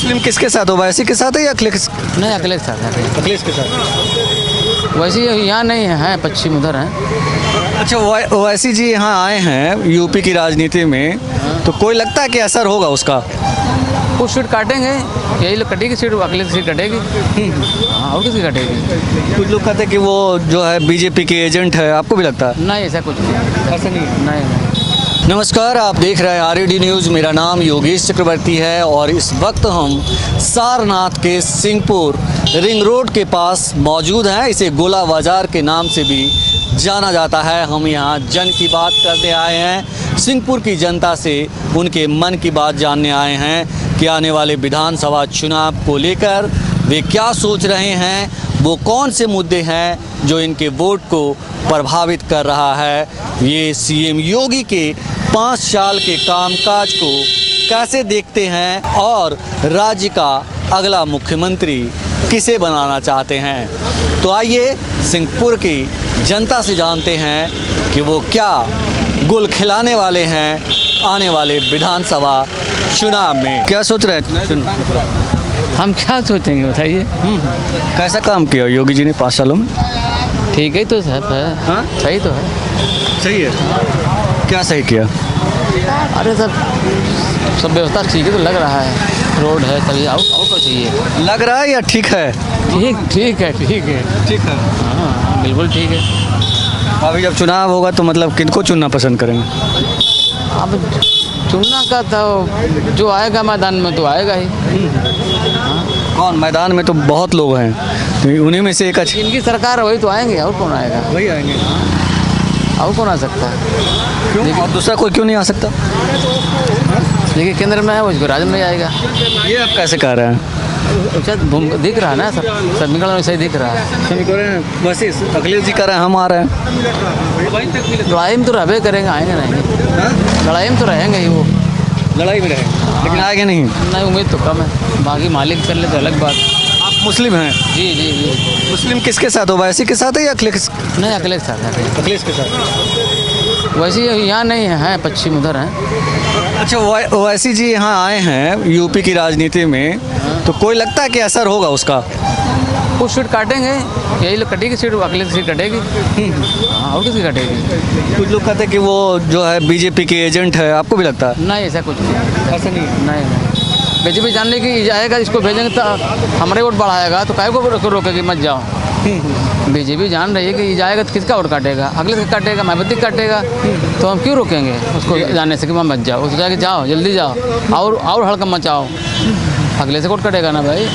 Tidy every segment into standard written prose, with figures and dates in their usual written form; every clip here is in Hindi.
मुस्लिम किसके साथ हो, वैसी के साथ है या अखिलेश? नहीं, अखिलेश के साथ है। अखिलेश के साथ। वैसे यहाँ नहीं है, पश्चिम उधर है। अच्छा, वैसी जी यहाँ आए हैं यूपी की राजनीति में, तो कोई लगता है कि असर होगा उसका? कुछ सीट काटेंगे, यही लोग कटेगी सीट, अखिलेश की सीट कटेगी। हाँ, और किसकी कटेगी? कुछ लोग कहते हैं कि वो जो है बीजेपी के एजेंट है, आपको भी लगता है? नहीं, ऐसा कुछ नहीं। ऐसा नहीं है। नहीं। नमस्कार, आप देख रहे हैं आरडी न्यूज़। मेरा नाम योगेश चक्रवर्ती है और इस वक्त हम सारनाथ के सिंहपुर रिंग रोड के पास मौजूद हैं। इसे गोला बाजार के नाम से भी जाना जाता है। हम यहाँ जन की बात करने आए हैं, सिंहपुर की जनता से उनके मन की बात जानने आए हैं कि आने वाले विधानसभा चुनाव को लेकर वे क्या सोच रहे हैं, वो कौन से मुद्दे हैं जो इनके वोट को प्रभावित कर रहा है। ये सीएम योगी के 5 साल के कामकाज को कैसे देखते हैं और राज्य का अगला मुख्यमंत्री किसे बनाना चाहते हैं। तो आइए सिंहपुर की जनता से जानते हैं कि वो क्या गुल खिलाने वाले हैं आने वाले विधानसभा चुनाव में। क्या सोच रहे हैं? हम क्या सोचेंगे बताइए। कैसा काम किया योगी जी ने 5 सालों में? ठीक है तो सब है। हाँ? सही तो है। सही है। क्या सही किया? अरे सब व्यवस्था ठीक है तो लग रहा है, रोड है तभी। और क्या चाहिए? लग रहा है या ठीक है? ठीक है। ठीक है। हाँ, बिल्कुल ठीक है। अभी जब चुनाव होगा तो मतलब किनको चुनना पसंद करेंगे? अब चुनना का तो जो आएगा मैदान में तो आएगा ही। कौन? मैदान में तो बहुत लोग हैं, तो उन्हीं में से एक अच्छा। इनकी सरकार है, वही तो आएंगे, और कौन आएगा? वही आएंगे। और कौन आ सकता है? क्यों? और दूसरा कोई क्यों नहीं आ सकता? देखिए केंद्र में है, वो इसको राज्य में आएगा। ये आप कैसे कह रहे हैं? दिख रहा है ना सब समीकरण में सही दिख रहा है। समीकरण वैसे अखिलेश जी कह रहे हैं, हम आ रहे हैं। लड़ाई में तो रहबे करेंगे, आएंगे नहीं। लड़ाई में तो रहेंगे ही वो। लड़ाई में रहेंगे लेकिन आएंगे नहीं। नहीं, उम्मीद तो कम है। बाकी मालिक कर ले तो अलग बात। आप मुस्लिम हैं? जी। मुस्लिम किसके साथ हो, वैसी के साथ है या अखिलेश? नहीं, अखिलेश के साथ है। अखिलेश के साथ। वैसे यहाँ नहीं है, पश्चिम उधर है। अच्छा, वैसी जी यहाँ आए हैं यूपी की राजनीति में, तो कोई लगता है कि असर होगा उसका? कुछ सीट काटेंगे, यही लोग कटेगी सीट, अखिलेश की सीट कटेगी। हाँ, और किसकी कटेगी? कुछ लोग कहते हैं कि वो जो है बीजेपी के एजेंट है, आपको भी लगता है? नहीं, ऐसा कुछ नहीं। ऐसा नहीं है। नहीं। बीजेपी जानने की जाएगा, इसको भेजेंगे तो हमारे वोट बढ़ाएगा, तो काहे को रोकेगी? मत जाओ। बीजेपी जान रही है कि ये जाएगा तो किसका वोट काटेगा? अगले का काटेगा, मायावती काटेगा, तो हम क्यों रोकेंगे उसको जाने से कि मैं मत जाओ? उसको जाके जाओ, जल्दी जाओ, और हड़कम मचाओ। अगले से वोट कटेगा ना भाई।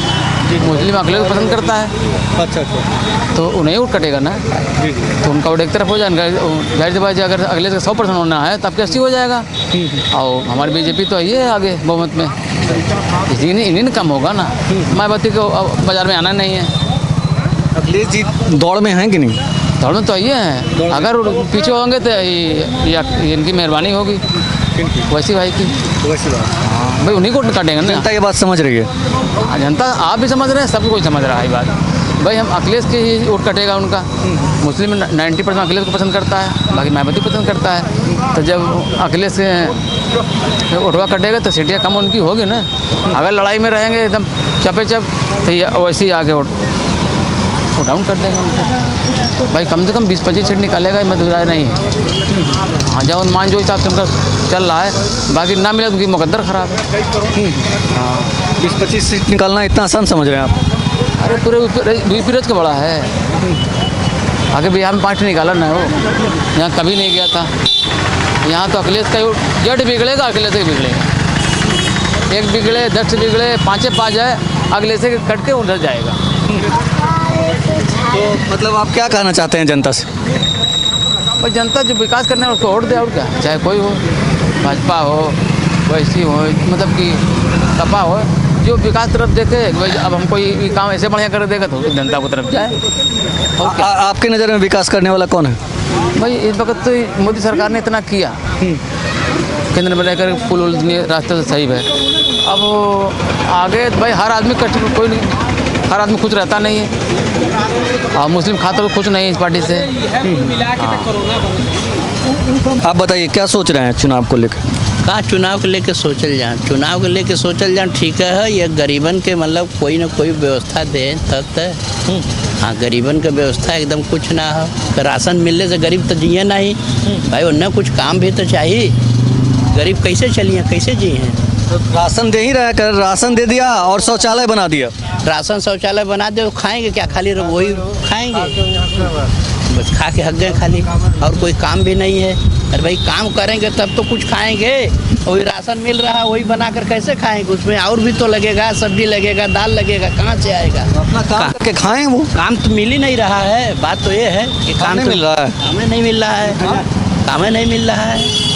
मुस्लिम अगले को पसंद करता है। अच्छा। तो उन्हें वोट कटेगा ना। तो उनका वोट एक तरफ हो जाएगा। जाहिर सी बात है, अगर अगले से 100% होना है तब 80 हो जाएगा। और हमारी बीजेपी तो ये है आगे बहुमत में, इन्हीं कम होगा ना। मायावती को बाजार में आना नहीं है। अखिलेश जी दौड़ में हैं कि नहीं? दौड़ में तो ये है, अगर पीछे होंगे तो इनकी मेहरबानी होगी, वैसी भाई की। वैसी बात। हाँ भाई, उन्हीं को काटेंगे ना। जनता ये बात समझ रही है? जनता आप भी समझ रहे हैं, सब कोई समझ रहा है ये बात। भाई हम अखिलेश के ही वोट कटेगा उनका। मुस्लिम 90% अखिलेश को पसंद करता है, बाकी मायावती पसंद करता है। तो जब अखिलेश से वोटवा कटेगा तो सीटें कम उनकी होगी ना। अगर लड़ाई में रहेंगे एकदम चपेचप, तो ये वैसे ही आगे वोट डाउन कर देंगे उनको। भाई कम से कम 20-25 सीट निकालेगा, मैं दुराय नहीं है। हाँ, जब मान जो हिसाब से उनका चल रहा है, बाकी ना मिला तो उनकी मुकद्दर खराब है। हाँ, 20-25 सीट निकालना इतना आसान समझ रहे हैं आप? अरे पूरे यूपी का बड़ा है। आगे बिहार में 5 निकाला ना हो, यहाँ कभी नहीं गया था। यहाँ तो अखिलेश का जड़ बिगड़ेगा, अखिलेश से बिगड़ेगा। एक बिगड़े, 10 बिगड़े, 5 जाए, अखिलेश से कट के उधर जाएगा। तो मतलब आप क्या कहना चाहते हैं जनता से? और जनता जो विकास करने है उसको वोट दे, और क्या। चाहे कोई हो, भाजपा हो, वैसी हो, मतलब कि सपा हो, जो विकास तरफ देखे। भाई अब हम कोई काम ऐसे बढ़िया कर देगा तो जनता को तरफ जाए। आपकी नज़र में विकास करने वाला कौन है? भाई इस वक्त तो मोदी सरकार ने इतना किया, केंद्र में रहकर पुल रास्ते से सही है। अब आगे भाई हर आदमी कोई नहीं, हर आदमी खुश रहता नहीं है। और मुस्लिम खातर खुश नहीं है इस पार्टी से। आप बताइए क्या सोच रहे हैं चुनाव को लेकर? का चुनाव को लेके सोचल जाए, चुनाव को लेके सोचल जाए ठीक है। ये गरीबन के मतलब कोई ना कोई व्यवस्था दे तब तक। हाँ, गरीबन के व्यवस्था एकदम कुछ ना हो। तो राशन मिलने से गरीब तो जिए नहीं भाई, उन्हें कुछ काम भी तो चाहिए। गरीब कैसे चलिए, कैसे जिए हैं? तो राशन दे ही रहा कर, राशन दे दिया और शौचालय बना दिया। राशन शौचालय बना दे तो खाएंगे क्या? खाली वही खाएंगे, बस खा के हक गए खाली, और कोई काम भी नहीं है। अरे भाई काम करेंगे तब तो कुछ खाएंगे। वही राशन मिल रहा है वही बनाकर कैसे खाएंगे? उसमें और भी तो लगेगा, सब्जी लगेगा, दाल लगेगा, कहाँ से आएगा? अपना काम करके खाएं वो। काम तो मिल ही नहीं रहा है। बात तो ये है कि काम नहीं तो मिल रहा है। काम नहीं मिल रहा है, काम नहीं मिल रहा है।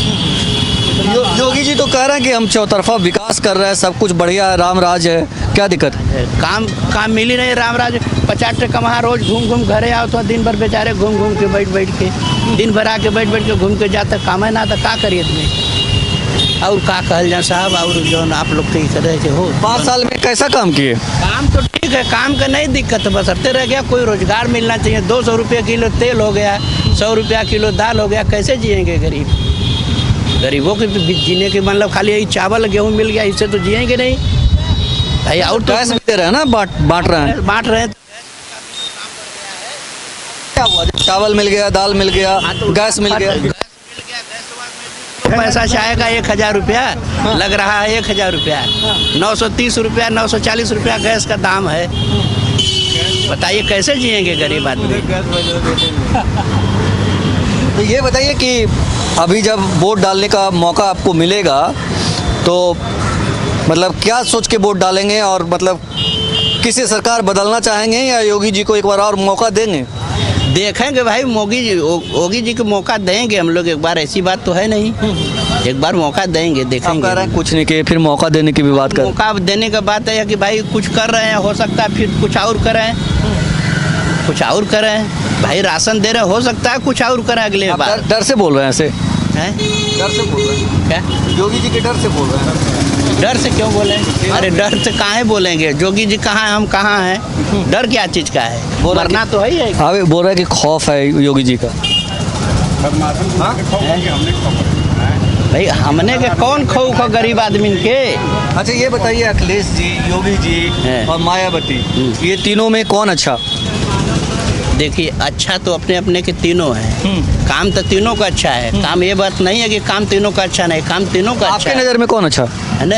योगी जी तो कह रहे हैं कि हम चौतरफा विकास कर रहे हैं, सब कुछ बढ़िया है, राम राज है, क्या दिक्कत है? काम मिल ही नहीं। रामराज 50 टका वहाँ रोज घूम घूम घरे आओ तो दिन भर बेचारे घूम घूम के बैठ के दिन भर आके बैठ के घूम के जाते, काम है ना तो का करिए तुम्हें? और का कहल जाए साहब, और जो आप लोग के करे के हो 5 साल में कैसा काम किए? काम तो ठीक है, काम का नहीं दिक्कत, बस हफ्ते रह गया। कोई रोजगार मिलना चाहिए। 200 रुपये किलो तेल हो गया, 100 रुपया किलो दाल हो गया, कैसे जिएंगे गरीब? गरीबों के जीने के मतलब खाली यही चावल गेहूँ मिल गया, इससे तो जिएंगे नहीं भाई। और तो गैस भी दे रहे हैं ना, बांट रहे हैं। क्या हुआ जब चावल मिल गया, दाल मिल गया, गैस मिल गया? पैसा चाहेगा 1000 रुपया, लग रहा है 1000 रुपया, 930 रुपया, 940 रुपया गैस का दाम है। बताइए कैसे जिएंगे गरीब आदमी? तो ये बताइए कि अभी जब वोट डालने का मौका आपको मिलेगा तो मतलब क्या सोच के वोट डालेंगे, और मतलब किसी सरकार बदलना चाहेंगे या योगी जी को एक बार और मौका देंगे? देखेंगे भाई, योगी जी को मौका देंगे हम लोग एक बार, ऐसी बात तो है नहीं। एक बार मौका देंगे, आप देखेंगे। कह रहे हैं कुछ नहीं किए, फिर मौका देने की भी बात कर। मौका देने का बात है कि भाई कुछ कर रहे हैं, हो सकता है फिर कुछ और करें, कुछ और करें भाई। राशन दे रहे, हो सकता है कुछ और करें अगले आप बार। डर से बोल रहे हैं ऐसे? हैं? डर से बोल रहे हैं क्या योगी जी के डर से बोल रहे हैं? डर से क्यों बोले? अरे डर से काहे बोलेंगे? योगी जी कहाँ हैं, हम कहाँ हैं? डर क्या चीज़ का है? मरना तो है ही है। हाँ, बोल रहा है कि खौफ है योगी जी का। भाई हमने के कौन खौफ है गरीब आदमी के? अच्छा ये बताइए, अखिलेश जी, योगी जी हैं। और मायावती, ये तीनों में कौन अच्छा? देखिए अच्छा तो अपने अपने के तीनों हैं। काम तो तीनों का अच्छा है। काम ये बात नहीं है कि काम तीनों का अच्छा नहीं, काम तीनों का अच्छा आपके है। नज़र में कौन अच्छा? है ना?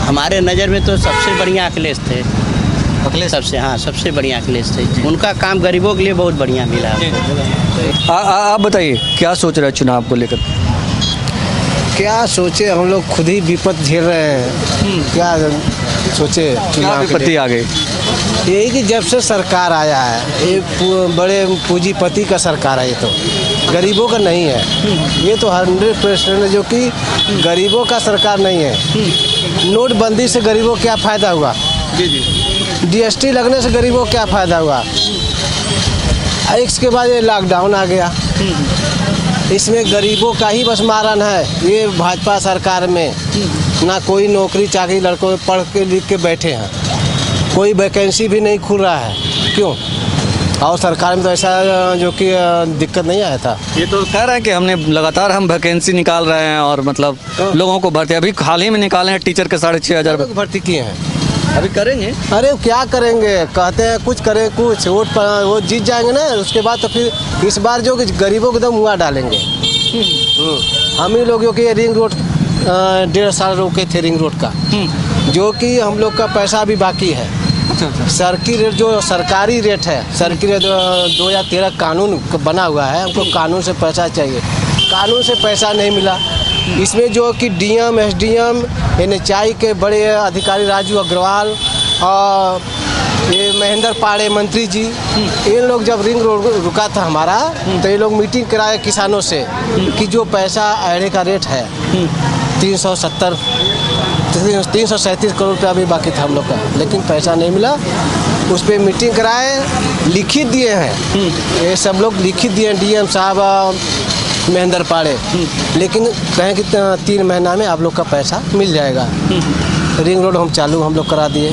हमारे नज़र में तो सबसे बढ़िया अखिलेश थे। अखिलेश सबसे, हाँ सबसे बढ़िया अखिलेश थे। उनका काम गरीबों के लिए बहुत बढ़िया मिला। आप बताइए क्या सोच रहे हैं चुनाव को लेकर? क्या सोचे, हम लोग खुद ही विपद झेल रहे हैं। क्या सोचे क्या चुनाव के विपत्ति लिए? आ गई? यही कि जब से सरकार आया है, ये बड़े पूंजीपति का सरकार है, ये तो गरीबों का नहीं है। ये तो 100% है, जो कि गरीबों का सरकार नहीं है। नोटबंदी से गरीबों को क्या फ़ायदा हुआ? जीएसटी लगने से गरीबों को क्या फ़ायदा हुआ? इसके बाद ये लॉकडाउन आ गया, इसमें गरीबों का ही बस मारन है। ये भाजपा सरकार में ना कोई नौकरी चाकरी, लड़कों पढ़ के लिख के बैठे हैं, कोई वैकेंसी भी नहीं खुल रहा है। क्यों? और सरकार में तो ऐसा जो कि दिक्कत नहीं आया था। ये तो कह रहे हैं कि हमने लगातार हम वैकेंसी निकाल रहे हैं और मतलब लोगों को भर्ती अभी हाल ही में निकाले हैं, टीचर के 6500 लोग भर्ती किए हैं। अभी करेंगे। अरे क्या करेंगे, कहते हैं कुछ करें, कुछ वो जीत जाएंगे ना, उसके बाद तो फिर इस बार जो कि गरीबों को एकदम मुआ डालेंगे। हम ही लोग जो कि रिंग रोड 1.5 साल रोके थे, रिंग रोड का, जो कि हम लोग का पैसा अभी बाकी है। सरकारी रेट, जो सरकारी रेट है, सरकारी रेट 2013 कानून बना हुआ है, हमको कानून से पैसा चाहिए, कानून से पैसा नहीं मिला। इसमें जो कि डीएम, एसडीएम, NHI के बड़े अधिकारी राजू अग्रवाल और ये महेंद्र पाड़े मंत्री जी, इन लोग जब रिंग रोड रुका था हमारा, तो ये लोग मीटिंग कराए किसानों से कि जो पैसा अड़े का रेट है 337 करोड़ रुपया अभी बाकी था हम लोग का, लेकिन पैसा नहीं मिला। उस पर मीटिंग कराए, लिखित दिए हैं, ये सब लोग लिखित दिए हैं डीएम साहब, महेंद्र पाड़े, लेकिन कहें कि 3 महीना में आप लोग का पैसा मिल जाएगा। रिंग रोड हम लोग करा दिए,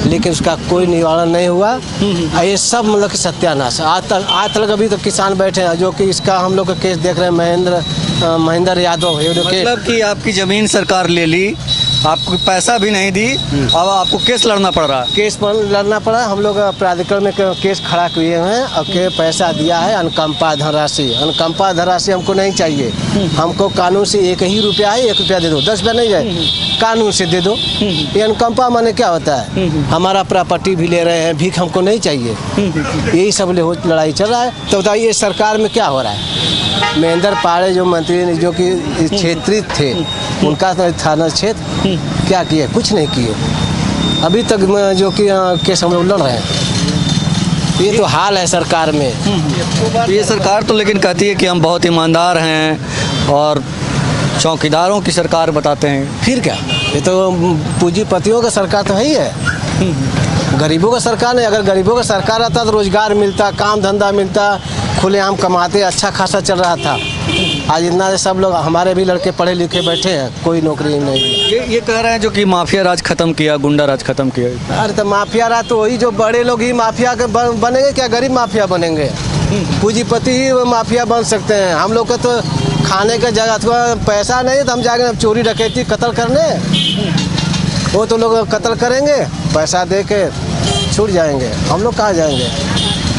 लेकिन उसका कोई निवारण नहीं हुआ। ये सब मतलब कि सत्यानाश है। आज तक अभी तक किसान बैठे हैं, जो कि इसका हम लोग का केस देख रहे हैं, महेंद्र महेंद्र यादव है जो कि मतलब कि आपकी ज़मीन सरकार ले ली, आपको पैसा भी नहीं दी, अब आपको केस लड़ना पड़ रहा है। केस पर लड़ना पड़ा। हम लोग प्राधिकरण में केस खड़ा किए हैं और के पैसा दिया है अनुकंपा धनराशि। अनुकंपा धनराशि हमको नहीं चाहिए, हमको कानून से 1 ही रुपया है, 1 रुपया दे दो, 10 रुपया नहीं जाए, कानून से दे दो। ये अनुकंपा माने क्या होता है? हमारा प्रॉपर्टी भी ले रहे हैं, भीख हमको नहीं चाहिए। यही सब लड़ाई चल रहा है। तो बताइए सरकार में क्या हो रहा है? महेंद्र पाड़े जो मंत्री जो कि क्षेत्रीय थे, उनका थाना क्षेत्र क्या किए? कुछ नहीं किए अभी तक। जो कि केस हम लोग लड़ रहे हैं। ये तो हाल है सरकार में। ये सरकार तो लेकिन कहती है कि हम बहुत ईमानदार हैं और चौकीदारों की सरकार बताते हैं। फिर क्या? ये तो पूंजीपतियों का सरकार तो है ही है, गरीबों का सरकार नहीं। अगर गरीबों का सरकार रहता तो रोजगार मिलता, काम धंधा मिलता, खुलेआम कमाते, अच्छा खासा चल रहा था। आज इतना सब लोग, हमारे भी लड़के पढ़े लिखे बैठे हैं, कोई नौकरी नहीं। ये कह रहे हैं जो कि माफिया राज खत्म किया, गुंडा राज खत्म किया। अरे तो माफिया राज तो वही जो बड़े लोग ही माफिया के बनेंगे, क्या गरीब माफिया बनेंगे? पूंजीपति ही माफिया बन सकते हैं। हम लोग का तो खाने का जगह थोड़ा पैसा नहीं तो हम जाएंगे चोरी डकैती कत्ल करने। वो तो लोग कत्ल करेंगे, पैसा दे के छूट जाएंगे। हम लोग कहाँ जाएंगे?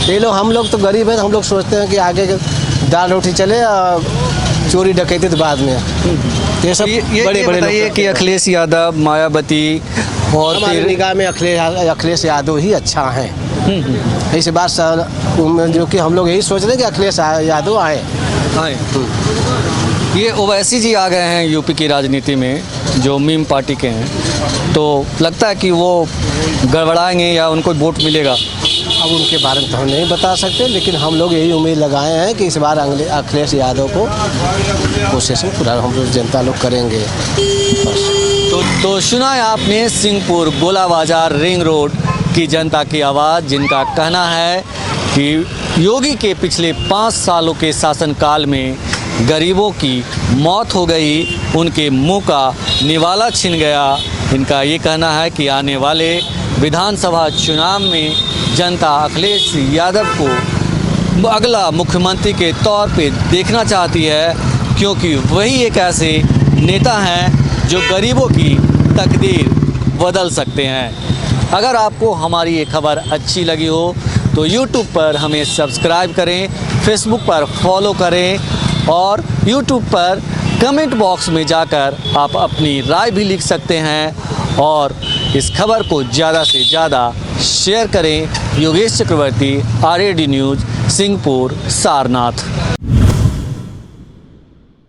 ये लोग, हम लोग तो गरीब हैं, हम लोग सोचते हैं कि आगे दाल रोटी चले और चोरी डकैती तो बाद में। ये सब बड़े बड़े बताइए कि अखिलेश यादव, मायावती और हमारी निगाह में अखिलेश यादव ही अच्छा हैं। ऐसी बात जो कि हम लोग यही सोच रहे हैं कि अखिलेश यादव आए। ये ओवैसी जी आ गए हैं यूपी की राजनीति में, जो मीम पार्टी के हैं, तो लगता है कि वो गड़बड़ाएंगे या उनको वोट मिलेगा? अब उनके बारे में तो हम नहीं बता सकते, लेकिन हम लोग यही उम्मीद लगाए हैं कि इस बार अखिलेश यादव को कोशिश में पूरा हम लोग जनता लोग करेंगे। तो सुना है आपने सिंहपुर गोला बाजार रिंग रोड की जनता की आवाज़, जिनका कहना है कि योगी के पिछले 5 सालों के शासनकाल में गरीबों की मौत हो गई, उनके मुंह का निवाला छिन गया। इनका ये कहना है कि आने वाले विधानसभा चुनाव में जनता अखिलेश यादव को अगला मुख्यमंत्री के तौर पे देखना चाहती है, क्योंकि वही एक ऐसे नेता हैं जो गरीबों की तकदीर बदल सकते हैं। अगर आपको हमारी ये खबर अच्छी लगी हो तो YouTube पर हमें सब्सक्राइब करें, Facebook पर फॉलो करें और YouTube पर कमेंट बॉक्स में जाकर आप अपनी राय भी लिख सकते हैं और इस खबर को ज़्यादा से ज़्यादा शेयर करें। योगेश चक्रवर्ती, RAD न्यूज़, सिंहपुर, सारनाथ।